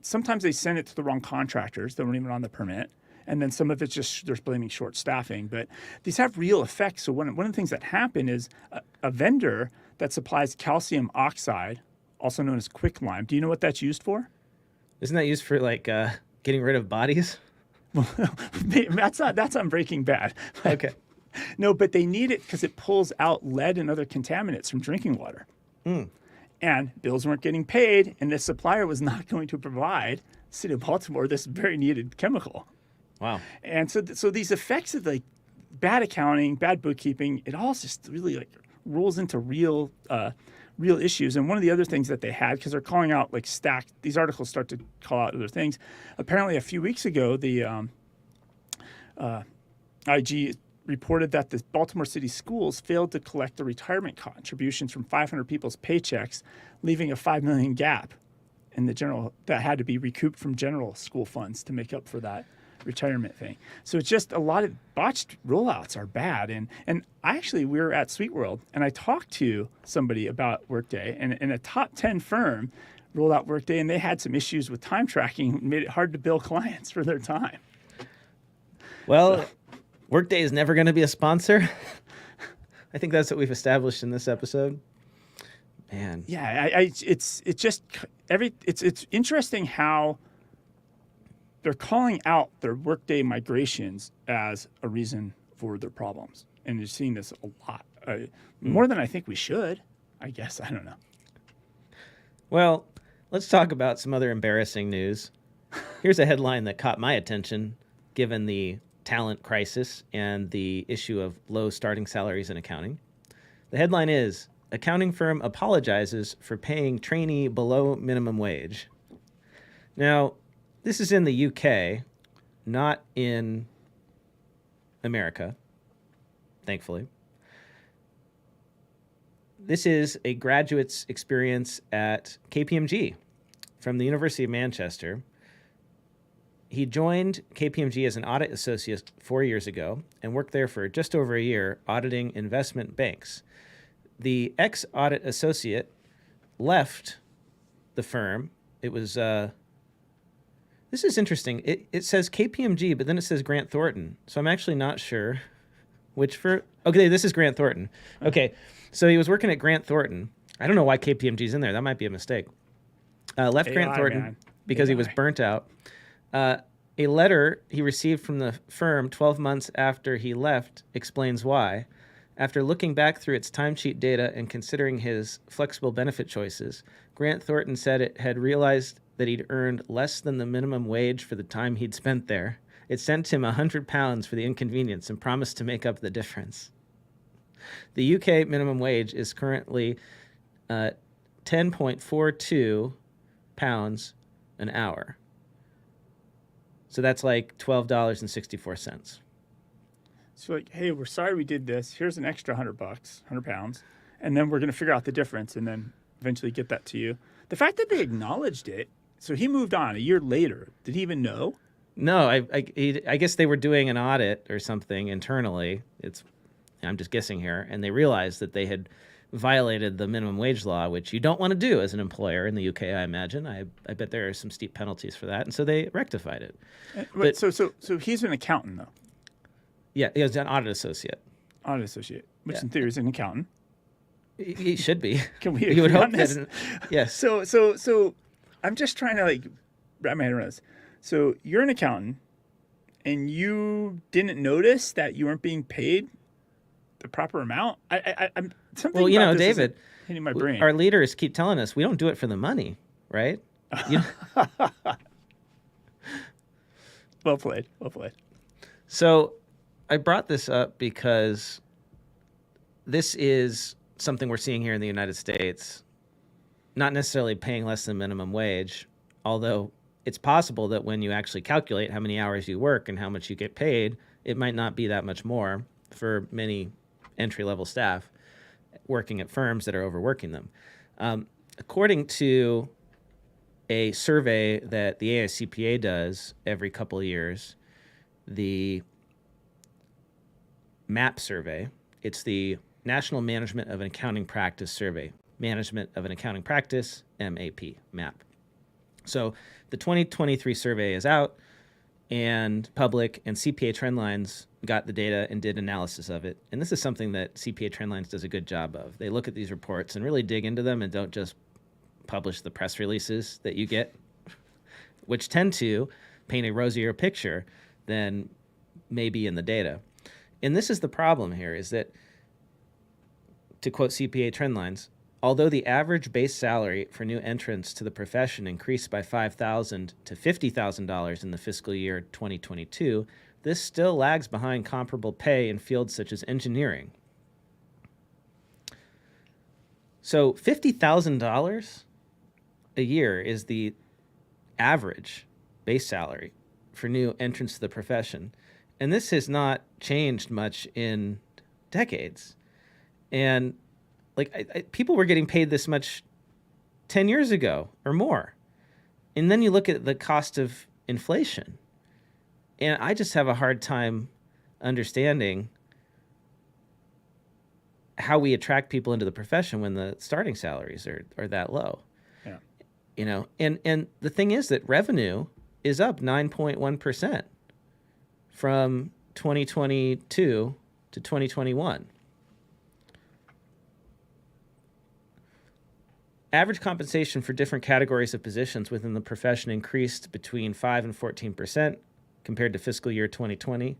sometimes they send it to the wrong contractors that weren't even on the permit. And then some of it's just they're blaming short staffing. But these have real effects. So one of the things that happen is a vendor that supplies calcium oxide, also known as quicklime. Do you know what that's used for? Isn't that used for getting rid of bodies? That's on Breaking Bad. Okay. No, but they need it because it pulls out lead and other contaminants from drinking water. And bills weren't getting paid, and the supplier was not going to provide the city of Baltimore this very needed chemical. Wow. And so these effects of bad accounting, bad bookkeeping, it all just really rolls into real issues. And one of the other things that they had, because they're calling out stacked, these articles start to call out other things. Apparently a few weeks ago, the IG reported that the Baltimore City schools failed to collect the retirement contributions from 500 people's paychecks, leaving a $5 million gap. in the general that had to be recouped from general school funds to make up for that retirement thing. So it's just a lot of botched rollouts are bad. And we were at Sweet World and I talked to somebody about Workday, and a top 10 firm rolled out Workday, and they had some issues with time tracking, made it hard to bill clients for their time. Well, Workday is never going to be a sponsor. I think that's what we've established in this episode. Man. Yeah, it's interesting how they're calling out their Workday migrations as a reason for their problems. And you're seeing this a lot, more than I think we should, I guess. I don't know. Well, let's talk about some other embarrassing news. Here's a headline that caught my attention, given the talent crisis and the issue of low starting salaries in accounting. The headline is, accounting firm apologizes for paying trainee below minimum wage. Now, this is in the UK, not in America, thankfully. This is a graduate's experience at KPMG from the University of Manchester. He joined KPMG as an audit associate 4 years ago and worked there for just over a year auditing investment banks. The ex-audit associate left the firm. It was, this is interesting. It says KPMG, but then it says Grant Thornton. So I'm actually not sure which okay, this is Grant Thornton. Okay, so he was working at Grant Thornton. I don't know why KPMG's in there. That might be a mistake. Left Grant Thornton because he was burnt out. A letter he received from the firm 12 months after he left explains why. After looking back through its timesheet data and considering his flexible benefit choices, Grant Thornton said it had realized that he'd earned less than the minimum wage for the time he'd spent there. It sent him £100 for the inconvenience and promised to make up the difference. The UK minimum wage is currently £10.42 an hour. So that's like $12.64. So like, hey, we're sorry we did this. Here's an extra £100, £100, and then we're going to figure out the difference and then eventually get that to you. The fact that they acknowledged it, so he moved on a year later. Did he even know? No, I guess they were doing an audit or something internally. I'm just guessing here, and they realized that they had violated the minimum wage law, which you don't want to do as an employer in the UK, I imagine. I bet there are some steep penalties for that, and so they rectified it. But so he's an accountant, though. Yeah, he was an audit associate. Audit associate, which in theory is an accountant. He should be. Can we You would agree hope on this? Yes. So I'm just trying to wrap my head around this. So you're an accountant, and you didn't notice that you weren't being paid the proper amount. I'm something. Well, about this David, isn't hitting my brain. Our leaders keep telling us we don't do it for the money, right? Well played. Well played. So I brought this up because this is something we're seeing here in the United States, not necessarily paying less than minimum wage, although it's possible that when you actually calculate how many hours you work and how much you get paid, it might not be that much more for many entry-level staff working at firms that are overworking them. According to a survey that the AICPA does every couple of years, the MAP survey, it's the National Management of an Accounting Practice Survey. Management of an Accounting Practice, MAP. So the 2023 survey is out and public, and CPA Trendlines got the data and did analysis of it. And this is something that CPA Trendlines does a good job of. They look at these reports and really dig into them and don't just publish the press releases that you get, which tend to paint a rosier picture than maybe in the data. And this is the problem here, is that, to quote CPA Trendlines, although the average base salary for new entrants to the profession increased by $5,000 to $50,000 in the fiscal year 2022, this still lags behind comparable pay in fields such as engineering. So $50,000 a year is the average base salary for new entrants to the profession. And this has not changed much in decades. And people were getting paid this much 10 years ago or more. And then you look at the cost of inflation. And I just have a hard time understanding how we attract people into the profession when the starting salaries are that low. Yeah. You know, and the thing is that revenue is up 9.1% from 2022 to 2021. Average compensation for different categories of positions within the profession increased between 5 and 14% compared to fiscal year 2020.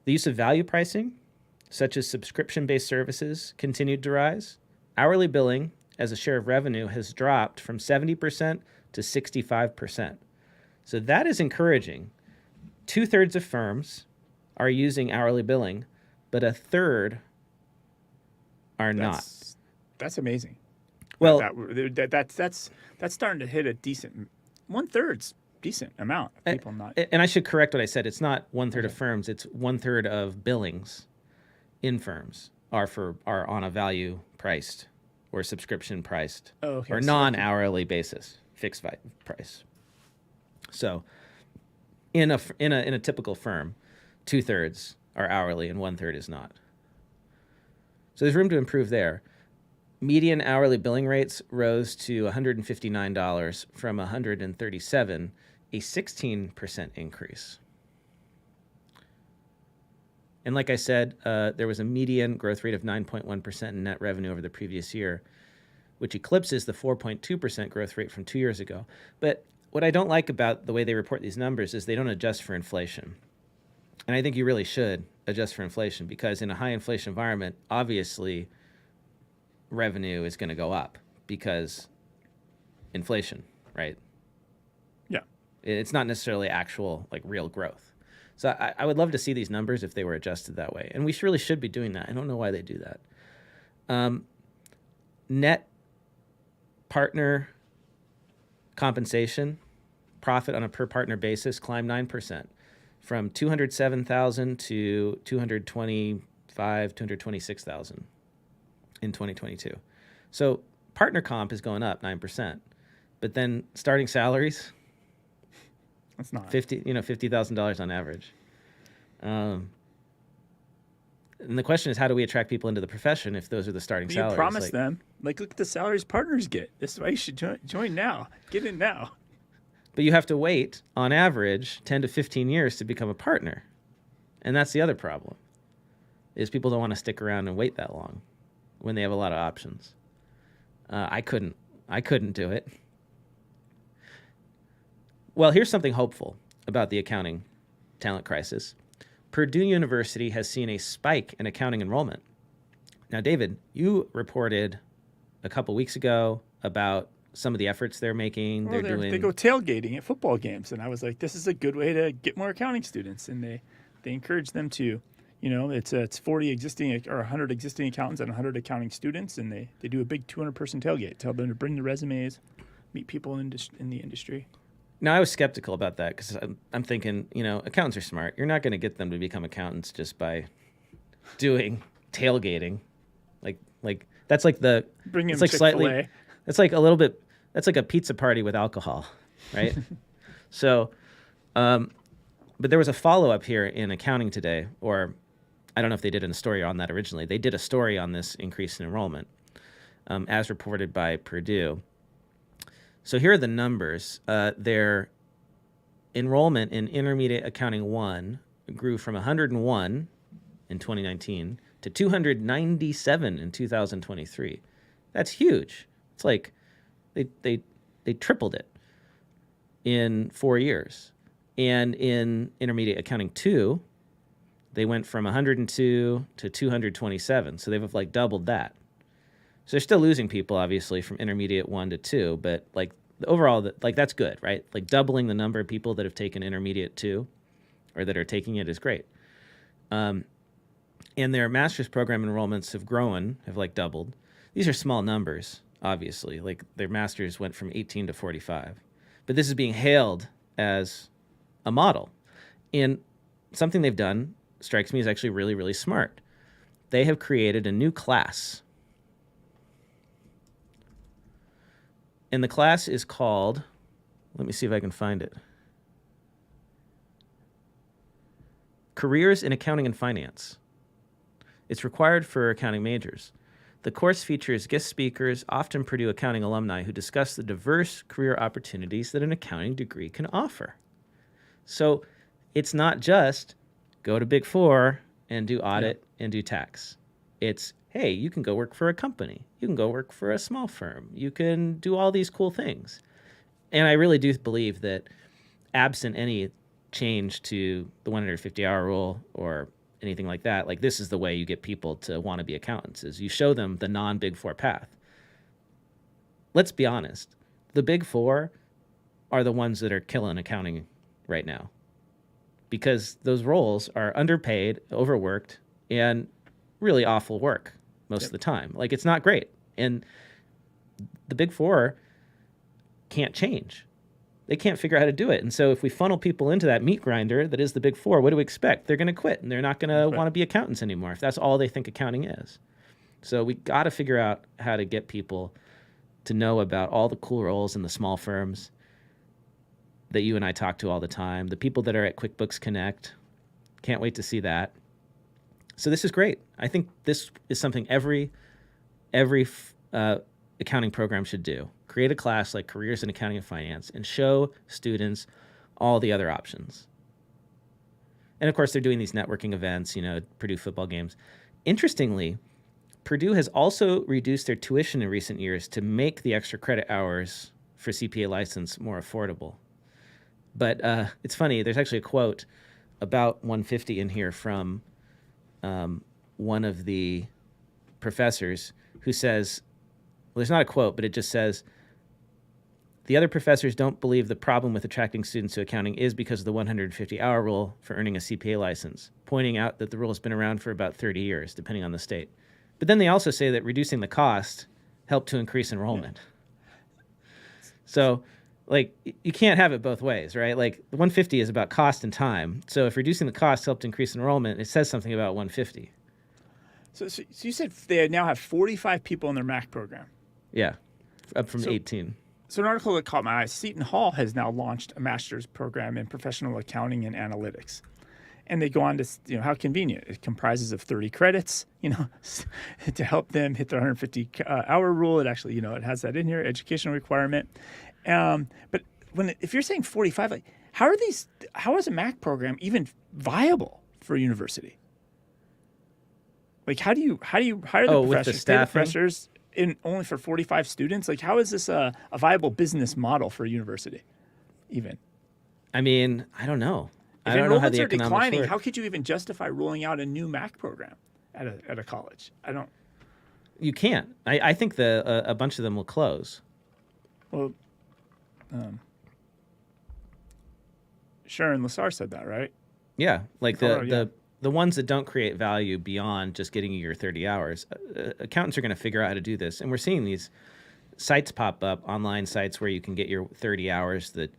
The use of value pricing, such as subscription-based services, continued to rise. Hourly billing as a share of revenue has dropped from 70% to 65%. So that is encouraging. 2/3 of firms are using hourly billing, but 1/3 are not. That's amazing. Well, that's starting to hit a decent 1/3 decent amount of people not. And I should correct what I said. It's not 1/3 of firms. It's 1/3 of billings in firms are on a value priced or subscription priced or non-hourly basis, fixed price. So in a typical firm, 2/3 are hourly and 1/3 is not. So there's room to improve there. Median hourly billing rates rose to $159 from $137, a 16% increase. And like I said, there was a median growth rate of 9.1% in net revenue over the previous year, which eclipses the 4.2% growth rate from 2 years ago. But what I don't like about the way they report these numbers is they don't adjust for inflation. And I think you really should adjust for inflation, because in a high inflation environment, obviously revenue is going to go up because inflation, right? Yeah. It's not necessarily actual, like, real growth. So I would love to see these numbers if they were adjusted that way. And we really should be doing that. I don't know why they do that. Net partner compensation, profit on a per partner basis, climbed 9%. From $207,000 to $226,000 in 2022. So partner comp is going up 9%, but then starting salaries, that's not $50,000 on average. And the question is, how do we attract people into the profession if those are the starting salaries? You promise them, look at the salaries partners get. This is why you should join now. Get in now. But you have to wait, on average, 10 to 15 years to become a partner. And that's the other problem, is people don't want to stick around and wait that long when they have a lot of options. I couldn't do it. Well, here's something hopeful about the accounting talent crisis. Purdue University has seen a spike in accounting enrollment. Now, David, you reported a couple weeks ago about some of the efforts they're making. Well, they go tailgating at football games, and I was like, this is a good way to get more accounting students, and they encourage them to, it's 40 existing or 100 existing accountants and 100 accounting students, and they do a big 200-person tailgate, tell them to bring the resumes, meet people in the industry. Now, I was skeptical about that because I'm thinking, accountants are smart. You're not going to get them to become accountants just by doing tailgating. Like that's like the bring it's like Chick-fil-A. slightly. It's like a little bit. That's like a pizza party with alcohol, right? So, but there was a follow-up here in Accounting Today, or I don't know if they did a story on that originally. They did a story on this increase in enrollment, as reported by Purdue. So here are the numbers. Their enrollment in Intermediate Accounting 1 grew from 101 in 2019 to 297 in 2023. That's huge. It's like they tripled it in 4 years. And in Intermediate Accounting 2, they went from 102 to 227. So they've like doubled that. So they're still losing people, obviously, from Intermediate 1 to 2, but like overall, like that's good, right? Like doubling the number of people that have taken Intermediate 2 or that are taking it is great. And their master's program enrollments have like doubled. These are small numbers, obviously. Like their masters went from 18 to 45. But this is being hailed as a model. And something they've done strikes me as actually really, really smart. They have created a new class. And the class is called, let me see if I can find it, Careers in Accounting and Finance. It's required for accounting majors. The course features guest speakers, often Purdue accounting alumni, who discuss the diverse career opportunities that an accounting degree can offer. So it's not just go to Big Four and do audit and do tax. It's, hey, you can go work for a company. You can go work for a small firm. You can do all these cool things. And I really do believe that absent any change to the 150-hour rule or anything like that, like this is the way you get people to want to be accountants, is you show them the non-Big Four path. Let's be honest. The Big Four are the ones that are killing accounting right now because those roles are underpaid, overworked, and really awful work most of the time. Like, it's not great. And the Big Four can't change. They can't figure out how to do it. And so if we funnel people into that meat grinder that is the Big Four, what do we expect? They're going to quit, and they're not going to want to be accountants anymore if that's all they think accounting is. So we got to figure out how to get people to know about all the cool roles in the small firms that you and I talk to all the time, the people that are at QuickBooks Connect. Can't wait to see that. So this is great. I think this is something every accounting program should do. Create a class like Careers in Accounting and Finance and show students all the other options. And of course, they're doing these networking events, Purdue football games. Interestingly, Purdue has also reduced their tuition in recent years to make the extra credit hours for CPA license more affordable. But it's funny, there's actually a quote about 150 in here from one of the professors who says, well, there's not a quote, but it just says, the other professors don't believe the problem with attracting students to accounting is because of the 150-hour rule for earning a CPA license, pointing out that the rule has been around for about 30 years, depending on the state. But then they also say that reducing the cost helped to increase enrollment. Yeah. So, you can't have it both ways, right? The 150 is about cost and time. So if reducing the cost helped increase enrollment, it says something about 150. So you said they now have 45 people in their MAC program. Yeah, up from 18. So an article that caught my eye, Seton Hall has now launched a master's program in professional accounting and analytics. And they go on to, how convenient. It comprises of 30 credits, to help them hit their 150-hour rule. It actually, it has that in here, educational requirement. But if you're saying 45, how is a MAC program even viable for a university? How do you hire the professors, pay the professors only for 45 students? How is this a viable business model for a university even? I mean, I don't know. If enrollments are declining, how could you even justify rolling out a new MAC program at a college? You can't. I think a bunch of them will close. Well, Sharon Lassar said that, right? Yeah, the ones that don't create value beyond just getting you your 30 hours, accountants are going to figure out how to do this. And we're seeing these sites pop up, online sites where you can get your 30 hours the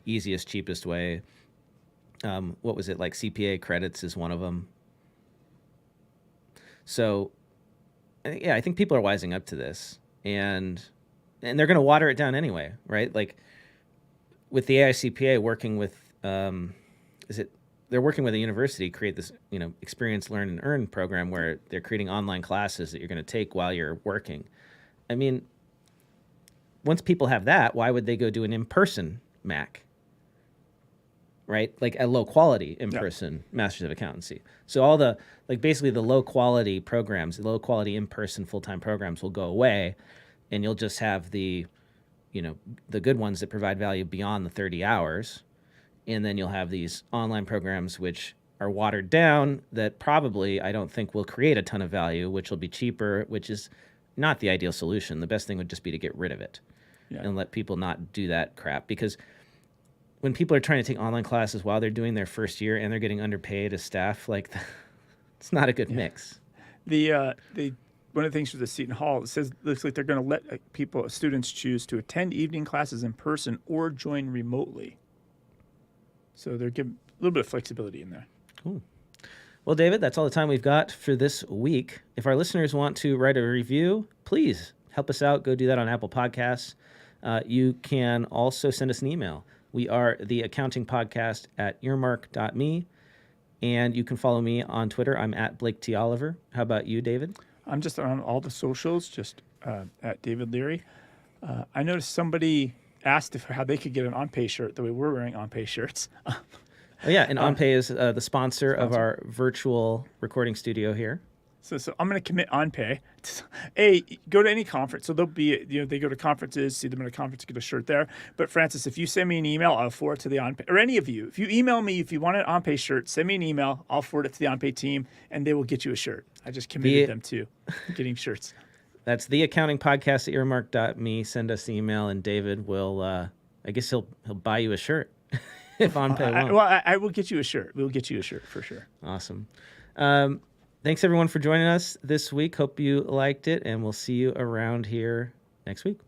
easiest, cheapest way. What was it, CPA Credits is one of them. So, yeah, I think people are wising up to this. And they're going to water it down anyway, right? With the AICPA working with, they're working with a university to create this, experience, learn, and earn program where they're creating online classes that you're going to take while you're working. I mean, once people have that, why would they go do an in-person MAC? Right? A low-quality in-person Masters of Accountancy. So all the, basically the low-quality programs, the low-quality in-person full-time programs will go away, and you'll just have the good ones that provide value beyond the 30 hours. And then you'll have these online programs which are watered down that probably I don't think will create a ton of value, which will be cheaper, which is not the ideal solution. The best thing would just be to get rid of it and let people not do that crap. Because when people are trying to take online classes while they're doing their first year and they're getting underpaid as staff, it's not a good mix. One of the things for the Seton Hall, it says looks like they're going to let students choose to attend evening classes in person or join remotely. So they're giving a little bit of flexibility in there. Cool. Well, David, that's all the time we've got for this week. If our listeners want to write a review, please help us out. Go do that on Apple Podcasts. You can also send us an email. We are the accounting podcast at earmark.me. And you can follow me on Twitter. I'm at Blake T. Oliver. How about you, David? I'm just on all the socials, just at David Leary. I noticed somebody asked how they could get an OnPay shirt the way we're wearing OnPay shirts. Oh, yeah, and OnPay is the sponsor of our virtual recording studio here. So I'm going to commit OnPay. Go to any conference. So they'll be, they go to conferences, see them at a conference, get a shirt there. But Francis, if you send me an email, I'll forward it to the OnPay, or any of you. If you email me, if you want an OnPay shirt, send me an email. I'll forward it to the OnPay team, and they will get you a shirt. I just committed them to getting shirts. That's the accounting podcast at earmark.me. Send us the email, and David will, I guess he'll buy you a shirt if OnPay won't. I will get you a shirt. We'll get you a shirt for sure. Awesome. Thanks, everyone, for joining us this week. Hope you liked it, and we'll see you around here next week.